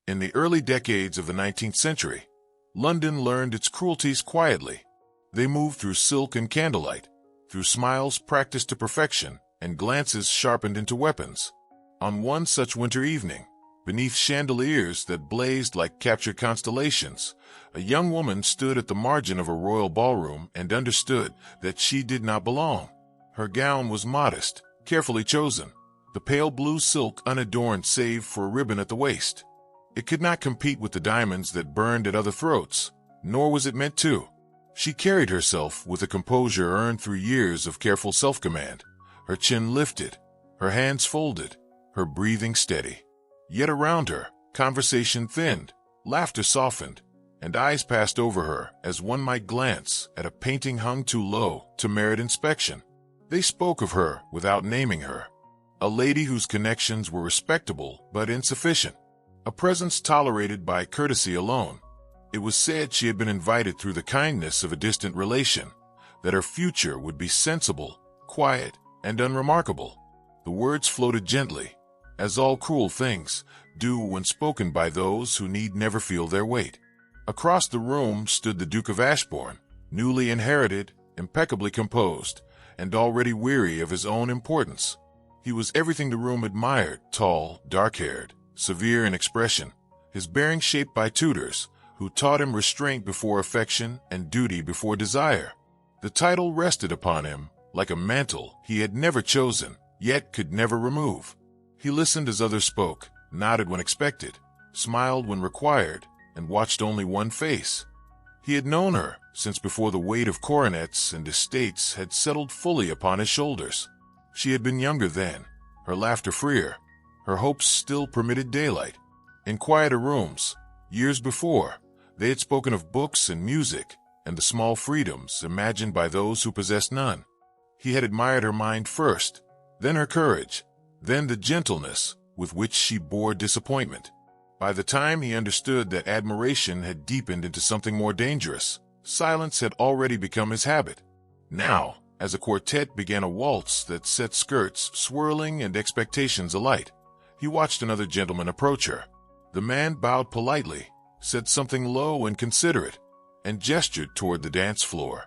In the early decades of the 19th century, London learned its cruelties quietly. They moved through silk and candlelight, through smiles practiced to perfection and glances sharpened into weapons. On one such winter evening, beneath chandeliers that blazed like captured constellations, a young woman stood at the margin of a royal ballroom and understood that she did not belong. Her gown was modest, carefully chosen, the pale blue silk unadorned save for a ribbon at the waist. It could not compete with the diamonds that burned at other throats, nor was it meant to. She carried herself with a composure earned through years of careful self-command, her chin lifted, her hands folded, her breathing steady. Yet around her, conversation thinned, laughter softened, and eyes passed over her as one might glance at a painting hung too low to merit inspection. They spoke of her without naming her, a lady whose connections were respectable but insufficient, a presence tolerated by courtesy alone. It was said she had been invited through the kindness of a distant relation, that her future would be sensible, quiet, and unremarkable. The words floated gently, as all cruel things do when spoken by those who need never feel their weight. Across the room stood the Duke of Ashbourne, newly inherited, impeccably composed, and already weary of his own importance. He was everything the room admired, tall, dark-haired, severe in expression, his bearing shaped by tutors, who taught him restraint before affection and duty before desire. The title rested upon him like a mantle he had never chosen, yet could never remove. He listened as others spoke, nodded when expected, smiled when required, and watched only one face. He had known her since before the weight of coronets and estates had settled fully upon his shoulders. She had been younger then, her laughter freer, her hopes still permitted daylight. In quieter rooms, years before, they had spoken of books and music and the small freedoms imagined by those who possessed none. He had admired her mind first, then her courage, then the gentleness with which she bore disappointment. By the time he understood that admiration had deepened into something more dangerous, silence had already become his habit. Now, as a quartet began a waltz that set skirts swirling and expectations alight, he watched another gentleman approach her. The man bowed politely, said something low and considerate, and gestured toward the dance floor.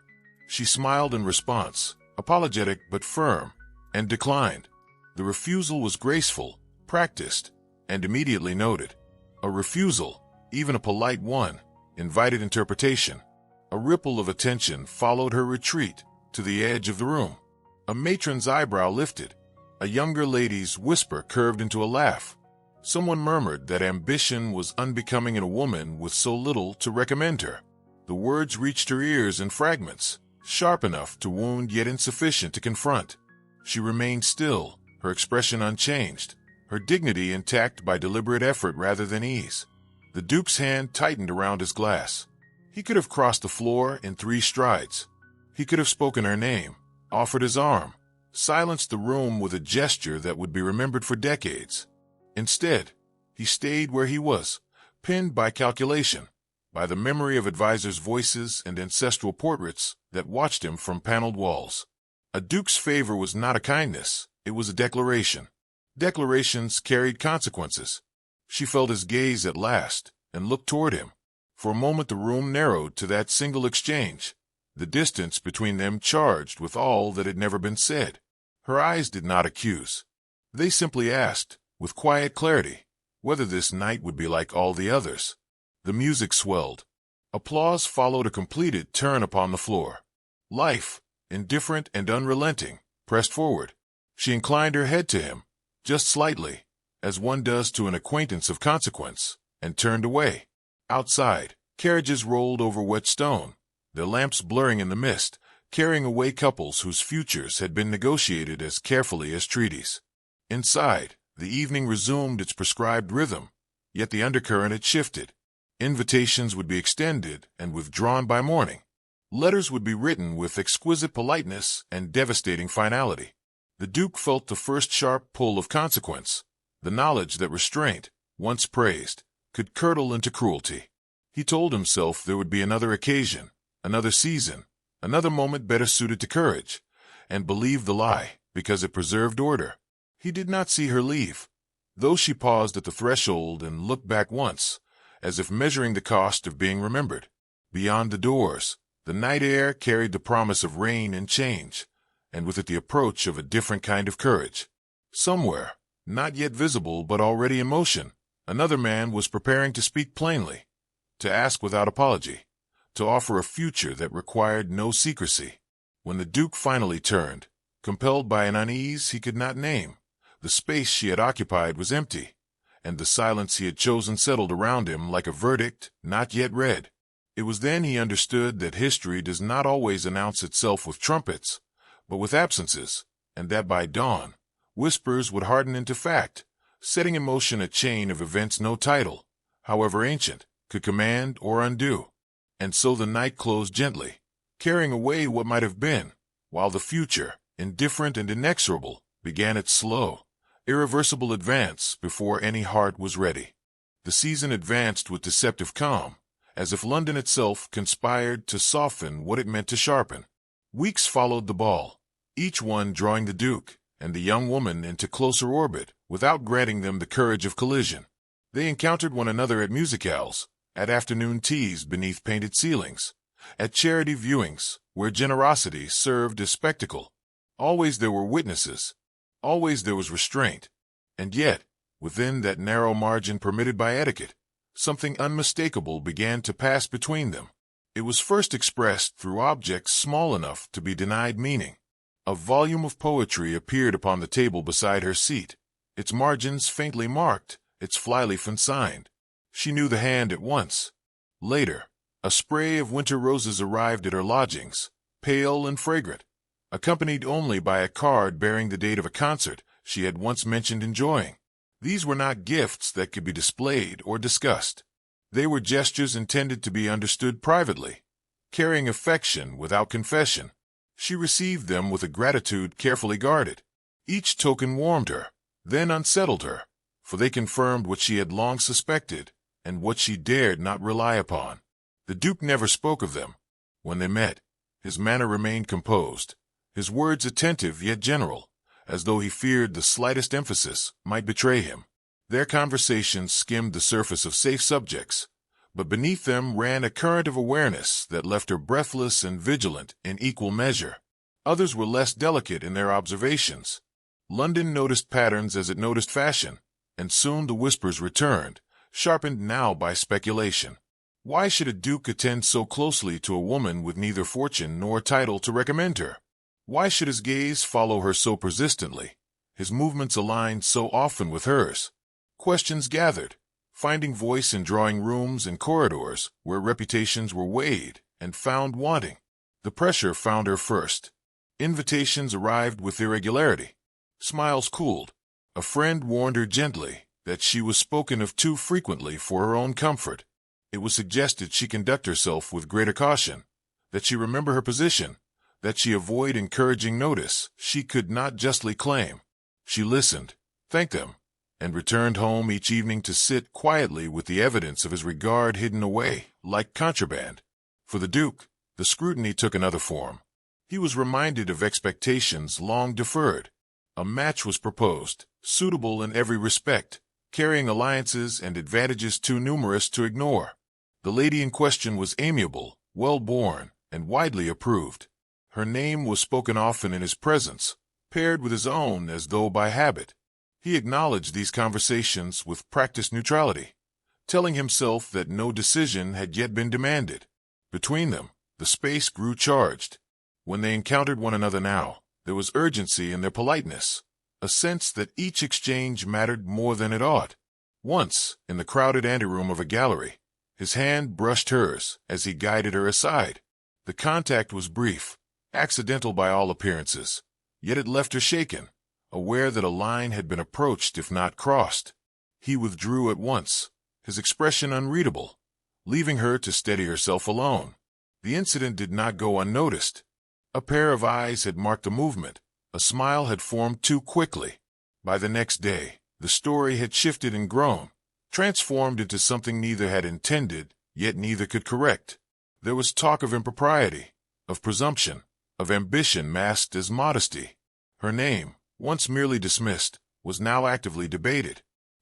She smiled in response, apologetic but firm, and declined. The refusal was graceful, practiced, and immediately noted. A refusal, even a polite one, invited interpretation. A ripple of attention followed her retreat to the edge of the room. A matron's eyebrow lifted. A younger lady's whisper curved into a laugh. Someone murmured that ambition was unbecoming in a woman with so little to recommend her. The words reached her ears in fragments, sharp enough to wound yet insufficient to confront. She remained still, her expression unchanged, her dignity intact by deliberate effort rather than ease. The Duke's hand tightened around his glass. He could have crossed the floor in 3 strides. He could have spoken her name, offered his arm, silenced the room with a gesture that would be remembered for decades. Instead, he stayed where he was, pinned by calculation, by the memory of advisors' voices and ancestral portraits that watched him from paneled walls. A duke's favor was not a kindness, it was a declaration. Declarations carried consequences. She felt his gaze at last, and looked toward him. For a moment the room narrowed to that single exchange, the distance between them charged with all that had never been said. Her eyes did not accuse. They simply asked, with quiet clarity, whether this night would be like all the others. The music swelled. Applause followed a completed turn upon the floor. Life, indifferent and unrelenting, pressed forward. She inclined her head to him, just slightly, as one does to an acquaintance of consequence, and turned away. Outside, carriages rolled over wet stone, their lamps blurring in the mist, carrying away couples whose futures had been negotiated as carefully as treaties. Inside, the evening resumed its prescribed rhythm, yet the undercurrent had shifted. Invitations would be extended and withdrawn by morning. Letters would be written with exquisite politeness and devastating finality. The Duke felt the first sharp pull of consequence, the knowledge that restraint, once praised, could curdle into cruelty. He told himself there would be another occasion, another season, another moment better suited to courage, and believed the lie because it preserved order. He did not see her leave. though she paused at the threshold and looked back once, as if measuring the cost of being remembered. Beyond the doors, the night air carried the promise of rain and change, and with it the approach of a different kind of courage. Somewhere, not yet visible but already in motion, another man was preparing to speak plainly, to ask without apology, to offer a future that required no secrecy. When the Duke finally turned, compelled by an unease he could not name, the space she had occupied was empty, and the silence he had chosen settled around him like a verdict not yet read. It was then he understood that history does not always announce itself with trumpets, but with absences, and that by dawn, whispers would harden into fact, setting in motion a chain of events no title, however ancient, could command or undo. And so the night closed gently, carrying away what might have been, while the future, indifferent and inexorable, began its slow, irreversible advance before any heart was ready. The season advanced with deceptive calm, as if London itself conspired to soften what it meant to sharpen. Weeks followed the ball, each one drawing the Duke and the young woman into closer orbit without granting them the courage of collision. They encountered one another at musicales, at afternoon teas beneath painted ceilings, at charity viewings where generosity served as spectacle. Always there were witnesses, always there was restraint, and yet, within that narrow margin permitted by etiquette, something unmistakable began to pass between them. It was first expressed through objects small enough to be denied meaning. A volume of poetry appeared upon the table beside her seat, its margins faintly marked, its flyleaf unsigned. She knew the hand at once. Later, a spray of winter roses arrived at her lodgings, pale and fragrant, accompanied only by a card bearing the date of a concert she had once mentioned enjoying. These were not gifts that could be displayed or discussed. They were gestures intended to be understood privately, carrying affection without confession. She received them with a gratitude carefully guarded. Each token warmed her, then unsettled her, for they confirmed what she had long suspected and what she dared not rely upon. The Duke never spoke of them. When they met, his manner remained composed, his words attentive yet general, as though he feared the slightest emphasis might betray him. Their conversations skimmed the surface of safe subjects, but beneath them ran a current of awareness that left her breathless and vigilant in equal measure. Others were less delicate in their observations. London noticed patterns as it noticed fashion, and soon the whispers returned, sharpened now by speculation. Why should a duke attend so closely to a woman with neither fortune nor title to recommend her? Why should his gaze follow her so persistently, his movements aligned so often with hers? Questions gathered, finding voice in drawing rooms and corridors where reputations were weighed and found wanting. The pressure found her first. Invitations arrived with irregularity. Smiles cooled. A friend warned her gently that she was spoken of too frequently for her own comfort. It was suggested she conduct herself with greater caution, that she remember her position, that she avoid encouraging notice she could not justly claim. She listened, thanked them, and returned home each evening to sit quietly with the evidence of his regard hidden away, like contraband. For the Duke, the scrutiny took another form. He was reminded of expectations long deferred. A match was proposed, suitable in every respect, carrying alliances and advantages too numerous to ignore. The lady in question was amiable, well-born, and widely approved. Her name was spoken often in his presence, paired with his own as though by habit. He acknowledged these conversations with practiced neutrality, telling himself that no decision had yet been demanded. Between them, the space grew charged. When they encountered one another now, there was urgency in their politeness, a sense that each exchange mattered more than it ought. Once, in the crowded anteroom of a gallery, his hand brushed hers as he guided her aside. The contact was brief, accidental by all appearances, yet it left her shaken, aware that a line had been approached if not crossed. He withdrew at once, his expression unreadable, leaving her to steady herself alone. The incident did not go unnoticed. A pair of eyes had marked the movement, a smile had formed too quickly. By the next day, the story had shifted and grown, transformed into something neither had intended, yet neither could correct. There was talk of impropriety, of presumption, of ambition masked as modesty. Her name, once merely dismissed, was now actively debated.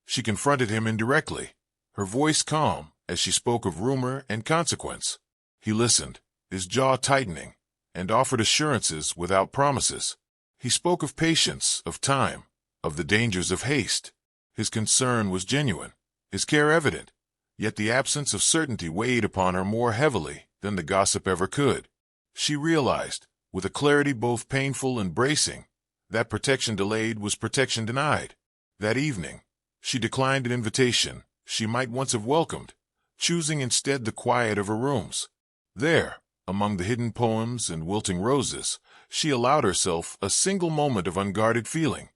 She confronted him indirectly, her voice calm as she spoke of rumor and consequence. He listened, his jaw tightening, and offered assurances without promises. He spoke of patience, of time, of the dangers of haste. His concern was genuine, his care evident, yet the absence of certainty weighed upon her more heavily than the gossip ever could. She realized, with a clarity both painful and bracing, that protection delayed was protection denied. That evening, she declined an invitation she might once have welcomed, choosing instead the quiet of her rooms. There, among the hidden poems and wilting roses, she allowed herself a single moment of unguarded feeling,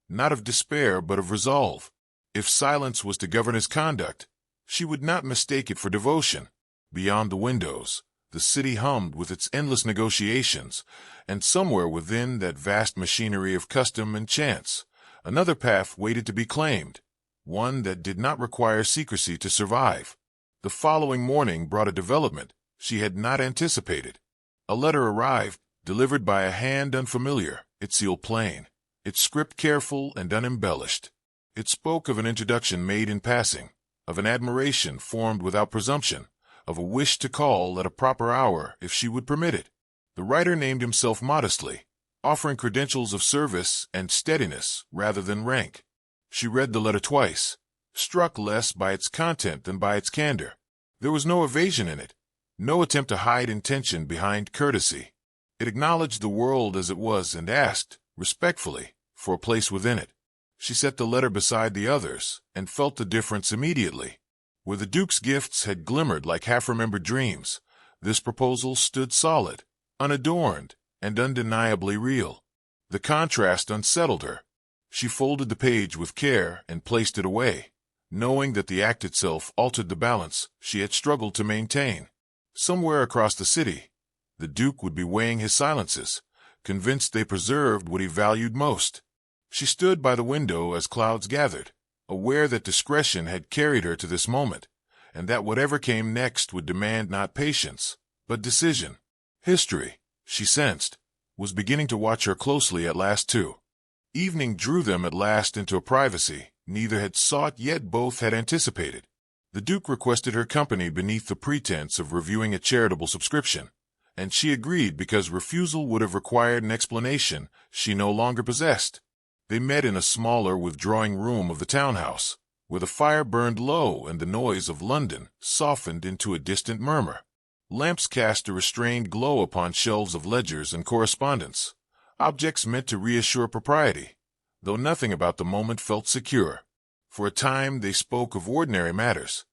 not of despair but of resolve. If silence was to govern his conduct, she would not mistake it for devotion. Beyond the windows, the city hummed with its endless negotiations, and somewhere within that vast machinery of custom and chance, another path waited to be claimed, one that did not require secrecy to survive. The following morning brought a development she had not anticipated. A letter arrived, delivered by a hand unfamiliar, its seal plain, its script careful and unembellished. It spoke of an introduction made in passing, of an admiration formed without presumption, of a wish to call at a proper hour if she would permit it. The writer named himself modestly, offering credentials of service and steadiness rather than rank. She read the letter twice, struck less by its content than by its candor. There was no evasion in it, no attempt to hide intention behind courtesy. It acknowledged the world as it was and asked, respectfully, for a place within it. She set the letter beside the others and felt the difference immediately. Where the Duke's gifts had glimmered like half-remembered dreams, this proposal stood solid, unadorned, and undeniably real. The contrast unsettled her. She folded the page with care and placed it away, knowing that the act itself altered the balance she had struggled to maintain. Somewhere across the city, the Duke would be weighing his silences, convinced they preserved what he valued most. She stood by the window as clouds gathered, aware that discretion had carried her to this moment, and that whatever came next would demand not patience, but decision. History, she sensed, was beginning to watch her closely at last too. Evening drew them at last into a privacy neither had sought yet both had anticipated. The Duke requested her company beneath the pretense of reviewing a charitable subscription, and she agreed because refusal would have required an explanation she no longer possessed. They met in a smaller withdrawing room of the townhouse, where the fire burned low and the noise of London softened into a distant murmur. Lamps cast a restrained glow upon shelves of ledgers and correspondence, objects meant to reassure propriety, though nothing about the moment felt secure. For a time they spoke of ordinary matters.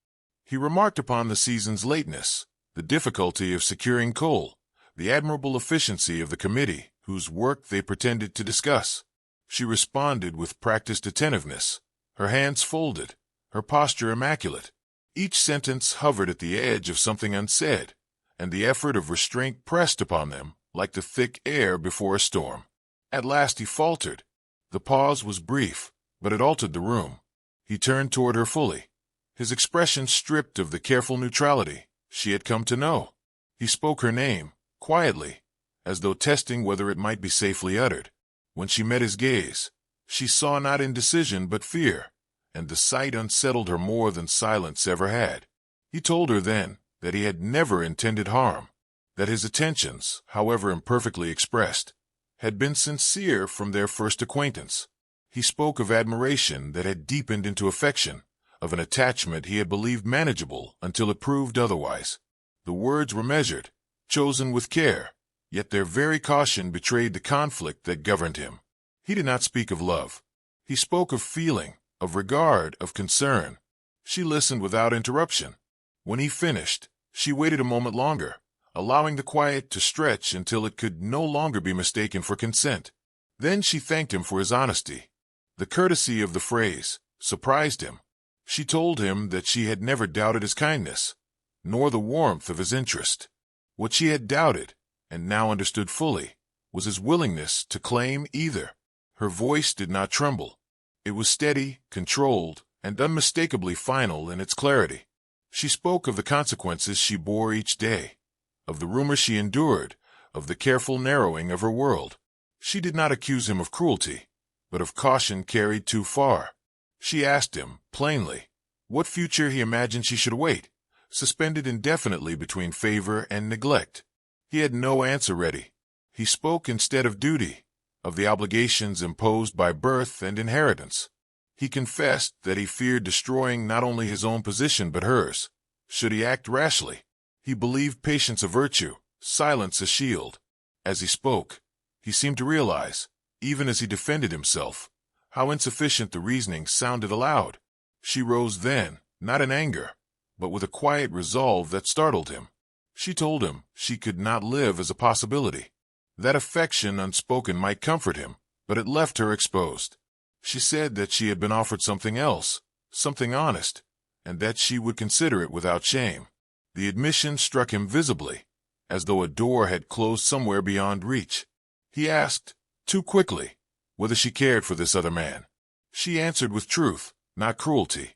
He remarked upon the season's lateness, the difficulty of securing coal, the admirable efficiency of the committee whose work they pretended to discuss. She responded with practiced attentiveness, her hands folded, her posture immaculate. Each sentence hovered at the edge of something unsaid, and the effort of restraint pressed upon them like the thick air before a storm. At last he faltered. The pause was brief, but it altered the room. He turned toward her fully, his expression stripped of the careful neutrality she had come to know. He spoke her name, quietly, as though testing whether it might be safely uttered. When she met his gaze, she saw not indecision but fear, and the sight unsettled her more than silence ever had. He told her then that he had never intended harm, that his attentions, however imperfectly expressed, had been sincere from their first acquaintance. He spoke of admiration that had deepened into affection, of an attachment he had believed manageable until it proved otherwise. The words were measured, chosen with care, yet their very caution betrayed the conflict that governed him. He did not speak of love. He spoke of feeling, of regard, of concern. She listened without interruption. When he finished, she waited a moment longer, allowing the quiet to stretch until it could no longer be mistaken for consent. Then she thanked him for his honesty. The courtesy of the phrase surprised him. She told him that she had never doubted his kindness, nor the warmth of his interest. What she had doubted, and now understood fully, was his willingness to claim either. Her voice did not tremble. It was steady, controlled, and unmistakably final in its clarity. She spoke of the consequences she bore each day, of the rumor she endured, of the careful narrowing of her world. She did not accuse him of cruelty, but of caution carried too far. She asked him, plainly, what future he imagined she should await, suspended indefinitely between favor and neglect. He had no answer ready. He spoke instead of duty, of the obligations imposed by birth and inheritance. He confessed that he feared destroying not only his own position but hers, should he act rashly. He believed patience a virtue, silence a shield. As he spoke, he seemed to realize, even as he defended himself, how insufficient the reasoning sounded aloud. She rose then, not in anger, but with a quiet resolve that startled him. She told him she could not live as a possibility. That affection unspoken might comfort him, but it left her exposed. She said that she had been offered something else, something honest, and that she would consider it without shame. The admission struck him visibly, as though a door had closed somewhere beyond reach. He asked, too quickly, whether she cared for this other man. She answered with truth, not cruelty.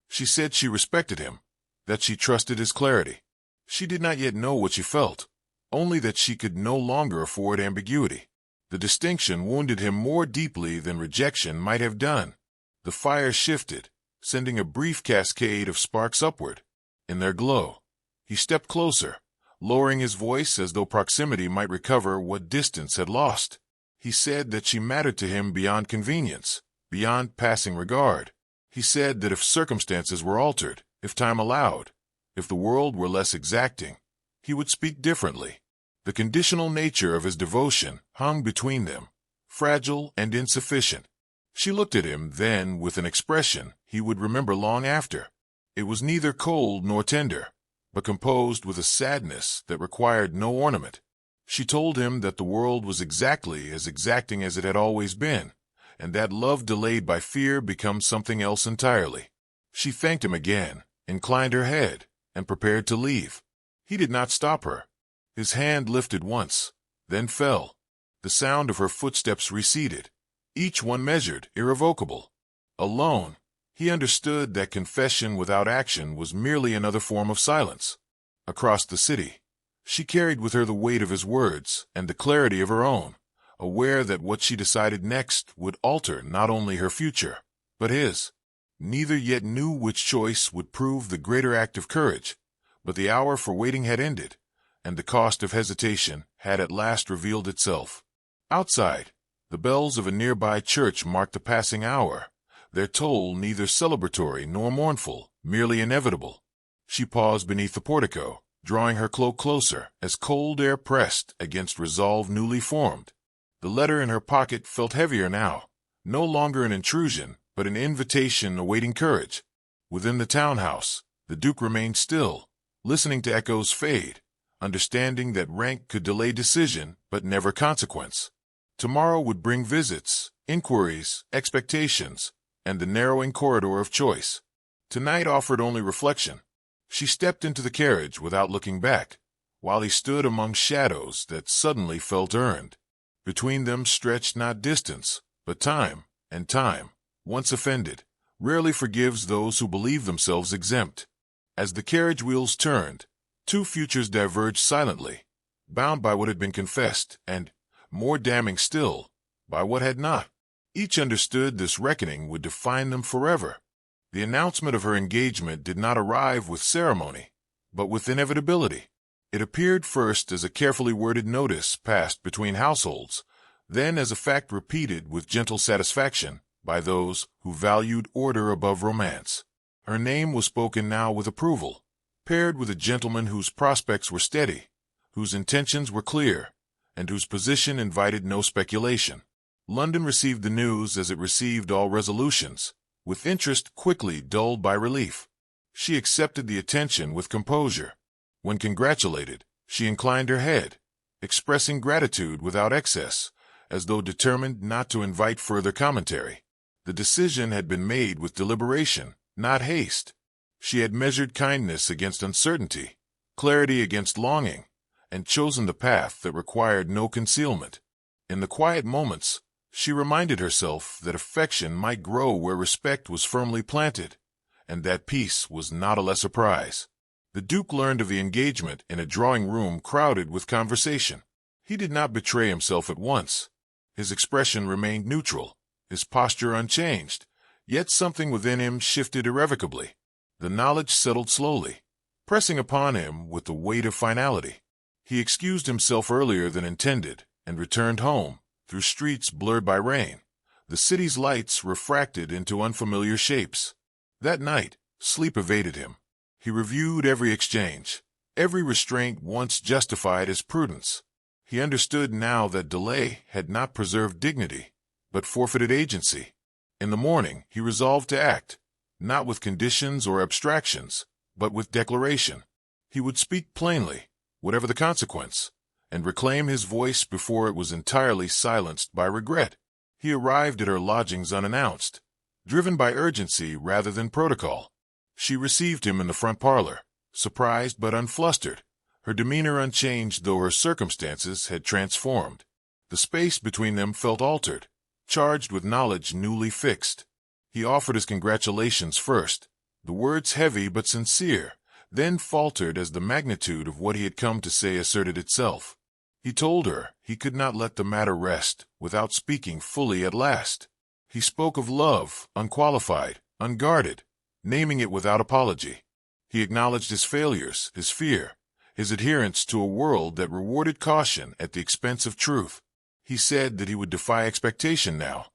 She said she respected him, that she trusted his clarity. She did not yet know what she felt, only that she could no longer afford ambiguity. The distinction wounded him more deeply than rejection might have done. The fire shifted, sending a brief cascade of sparks upward. In their glow, he stepped closer, lowering his voice as though proximity might recover what distance had lost. He said that she mattered to him beyond convenience, beyond passing regard. He said that if circumstances were altered, if time allowed, if the world were less exacting, he would speak differently. The conditional nature of his devotion hung between them, fragile and insufficient. She looked at him then with an expression he would remember long after. It was neither cold nor tender, but composed with a sadness that required no ornament. She told him that the world was exactly as exacting as it had always been, and that love delayed by fear becomes something else entirely. She thanked him again, inclined her head, and prepared to leave. He did not stop her. His hand lifted once, then fell. The sound of her footsteps receded, each one measured, irrevocable. Alone, he understood that confession without action was merely another form of silence. Across the city, she carried with her the weight of his words and the clarity of her own, aware that what she decided next would alter not only her future, but his. Neither yet knew which choice would prove the greater act of courage, but the hour for waiting had ended, and the cost of hesitation had at last revealed itself. Outside, the bells of a nearby church marked the passing hour, their toll neither celebratory nor mournful, merely inevitable. She paused beneath the portico, drawing her cloak closer as cold air pressed against resolve newly formed. The letter in her pocket felt heavier now, no longer an intrusion, but an invitation awaiting courage. Within the townhouse, the Duke remained still, listening to echoes fade, understanding that rank could delay decision but never consequence. Tomorrow would bring visits, inquiries, expectations, and the narrowing corridor of choice. Tonight offered only reflection. She stepped into the carriage without looking back, while he stood among shadows that suddenly felt earned. Between them stretched not distance, but time, and time, once offended, rarely forgives those who believe themselves exempt. As the carriage wheels turned, two futures diverged silently, bound by what had been confessed, and, more damning still, by what had not. Each understood this reckoning would define them forever. The announcement of her engagement did not arrive with ceremony, but with inevitability. It appeared first as a carefully worded notice passed between households, then as a fact repeated with gentle satisfaction by those who valued order above romance. Her name was spoken now with approval, paired with a gentleman whose prospects were steady, whose intentions were clear, and whose position invited no speculation. London received the news as it received all resolutions, with interest quickly dulled by relief. She accepted the attention with composure. When congratulated, she inclined her head, expressing gratitude without excess, as though determined not to invite further commentary. The decision had been made with deliberation, not haste. She had measured kindness against uncertainty, clarity against longing, and chosen the path that required no concealment. In the quiet moments, she reminded herself that affection might grow where respect was firmly planted, and that peace was not a lesser prize. The Duke learned of the engagement in a drawing-room crowded with conversation. He did not betray himself at once. His expression remained neutral, his posture unchanged, Yet something within him shifted irrevocably. The knowledge settled slowly, pressing upon him with the weight of finality. He excused himself earlier than intended and returned home, through streets blurred by rain, the city's lights refracted into unfamiliar shapes. That night, sleep evaded him. He reviewed every exchange, every restraint once justified as prudence. He understood now that delay had not preserved dignity, but forfeited agency. In the morning, he resolved to act, not with conditions or abstractions, but with declaration. He would speak plainly, whatever the consequence, and reclaim his voice before it was entirely silenced by regret. He arrived at her lodgings unannounced, driven by urgency rather than protocol. She received him in the front parlor, surprised but unflustered, her demeanor unchanged though her circumstances had transformed. The space between them felt altered, charged with knowledge newly fixed. He offered his congratulations first, the words heavy but sincere, then faltered as the magnitude of what he had come to say asserted itself. He told her he could not let the matter rest without speaking fully at last. He spoke of love, unqualified, unguarded, naming it without apology. He acknowledged his failures, his fear, his adherence to a world that rewarded caution at the expense of truth. He said that he would defy expectation now,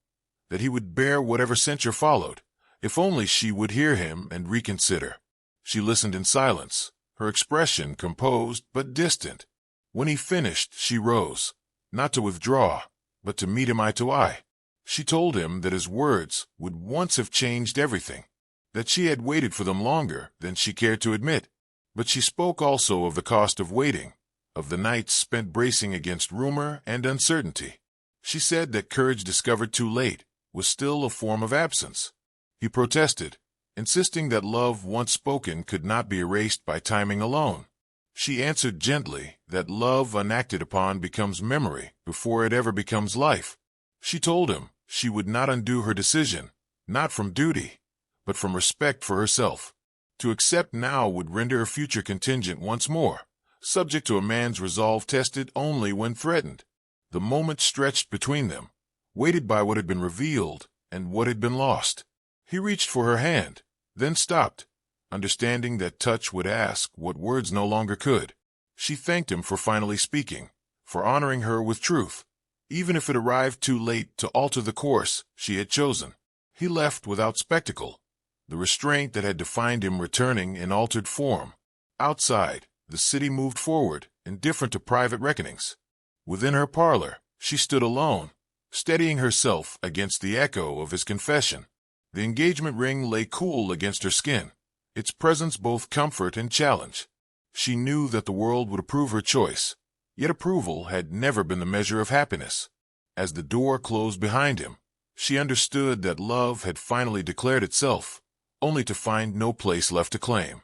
that he would bear whatever censure followed, if only she would hear him and reconsider. She listened in silence, her expression composed but distant. When he finished, she rose, not to withdraw, but to meet him eye to eye. She told him that his words would once have changed everything, that she had waited for them longer than she cared to admit. But she spoke also of the cost of waiting, of the nights spent bracing against rumor and uncertainty. She said that courage discovered too late was still a form of absence. He protested, insisting that love once spoken could not be erased by timing alone. She answered gently that love unacted upon becomes memory before it ever becomes life. She told him she would not undo her decision, not from duty, but from respect for herself. To accept now would render her future contingent once more, subject to a man's resolve tested only when threatened. The moment stretched between them, weighted by what had been revealed and what had been lost. He reached for her hand, then stopped, understanding that touch would ask what words no longer could. She thanked him for finally speaking, for honoring her with truth, even if it arrived too late to alter the course she had chosen. He left without spectacle, the restraint that had defined him returning in altered form. Outside, the city moved forward, indifferent to private reckonings. Within her parlor, she stood alone, steadying herself against the echo of his confession. The engagement ring lay cool against her skin, its presence both comfort and challenge. She knew that the world would approve her choice, yet approval had never been the measure of happiness. As the door closed behind him, she understood that love had finally declared itself, only to find no place left to claim.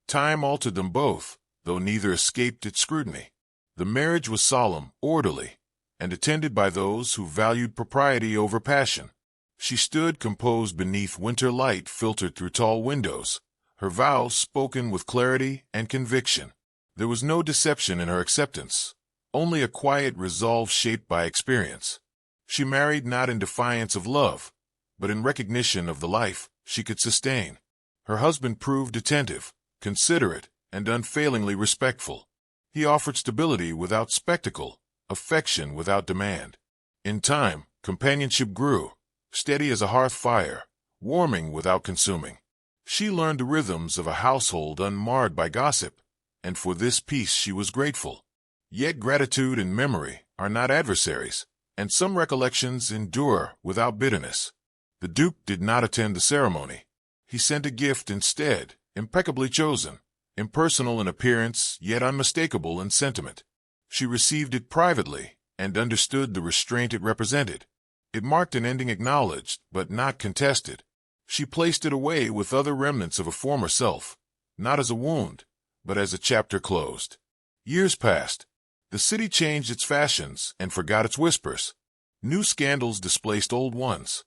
Time altered them both, though neither escaped its scrutiny. The marriage was solemn, orderly, and attended by those who valued propriety over passion. She stood composed beneath winter light filtered through tall windows, her vows spoken with clarity and conviction. There was no deception in her acceptance, only a quiet resolve shaped by experience. She married not in defiance of love, but in recognition of the life she could sustain. Her husband proved attentive, considerate, and unfailingly respectful. He offered stability without spectacle, affection without demand. In time, companionship grew, steady as a hearth fire, warming without consuming. She learned the rhythms of a household unmarred by gossip, and for this peace she was grateful. Yet gratitude and memory are not adversaries, and some recollections endure without bitterness. The Duke did not attend the ceremony. He sent a gift instead, impeccably chosen, impersonal in appearance yet unmistakable in sentiment. She received it privately and understood the restraint it represented. It marked an ending acknowledged but not contested. She placed it away with other remnants of a former self, not as a wound, but as a chapter closed. Years passed. The city changed its fashions and forgot its whispers. New scandals displaced old ones.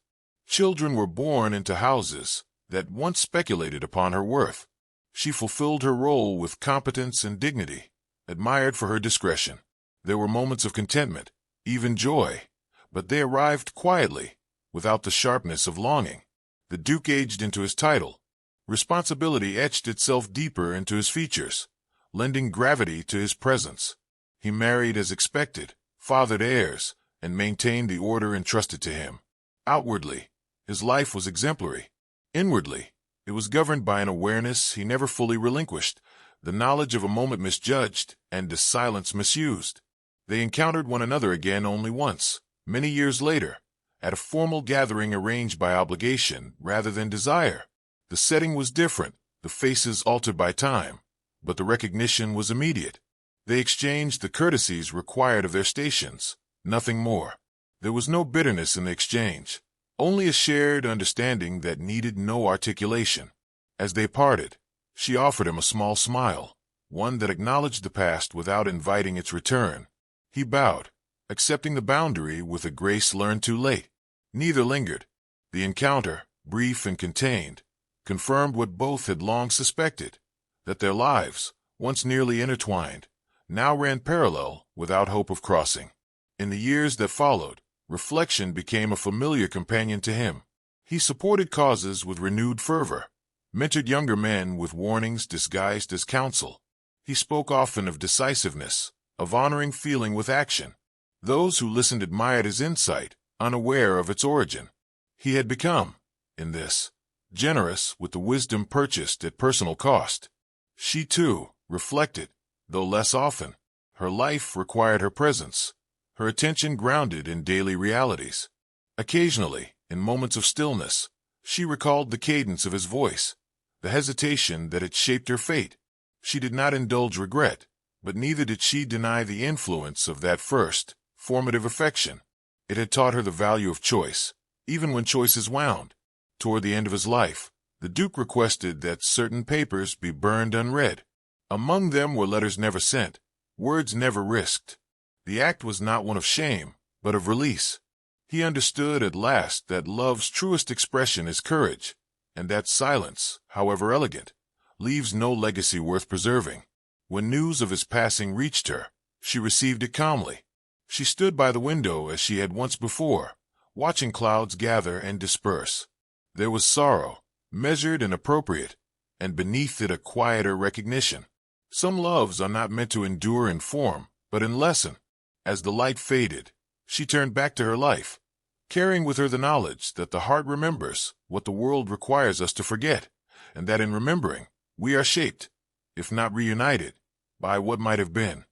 Children were born into houses that once speculated upon her worth. She fulfilled her role with competence and dignity, admired for her discretion. There were moments of contentment, even joy, but they arrived quietly, without the sharpness of longing. The Duke aged into his title. Responsibility etched itself deeper into his features, lending gravity to his presence. He married as expected, fathered heirs, and maintained the order entrusted to him. Outwardly, his life was exemplary. Inwardly, it was governed by an awareness he never fully relinquished, the knowledge of a moment misjudged and the silence misused. They encountered one another again only once, many years later, at a formal gathering arranged by obligation rather than desire. The setting was different, the faces altered by time, but the recognition was immediate. They exchanged the courtesies required of their stations, nothing more. There was no bitterness in the exchange, only a shared understanding that needed no articulation. As they parted, she offered him a small smile, one that acknowledged the past without inviting its return. He bowed, accepting the boundary with a grace learned too late. Neither lingered. The encounter, brief and contained, confirmed what both had long suspected, that their lives, once nearly intertwined, now ran parallel without hope of crossing. In the years that followed, reflection became a familiar companion to him. He supported causes with renewed fervor, mentored younger men with warnings disguised as counsel. He spoke often of decisiveness, of honoring feeling with action. Those who listened admired his insight, unaware of its origin. He had become, in this, generous with the wisdom purchased at personal cost. She, too, reflected, though less often. Her life required her presence, her attention grounded in daily realities. Occasionally, in moments of stillness, she recalled the cadence of his voice, the hesitation that had shaped her fate. She did not indulge regret, but neither did she deny the influence of that first, formative affection. It had taught her the value of choice, even when choices wound. Toward the end of his life, the Duke requested that certain papers be burned unread. Among them were letters never sent, words never risked. The act was not one of shame, but of release. He understood at last that love's truest expression is courage, and that silence, however elegant, leaves no legacy worth preserving. When news of his passing reached her, she received it calmly. She stood by the window as she had once before, watching clouds gather and disperse. There was sorrow, measured and appropriate, and beneath it a quieter recognition. Some loves are not meant to endure in form, but in lesson. As the light faded, she turned back to her life, carrying with her the knowledge that the heart remembers what the world requires us to forget, and that in remembering, we are shaped, if not reunited, by what might have been.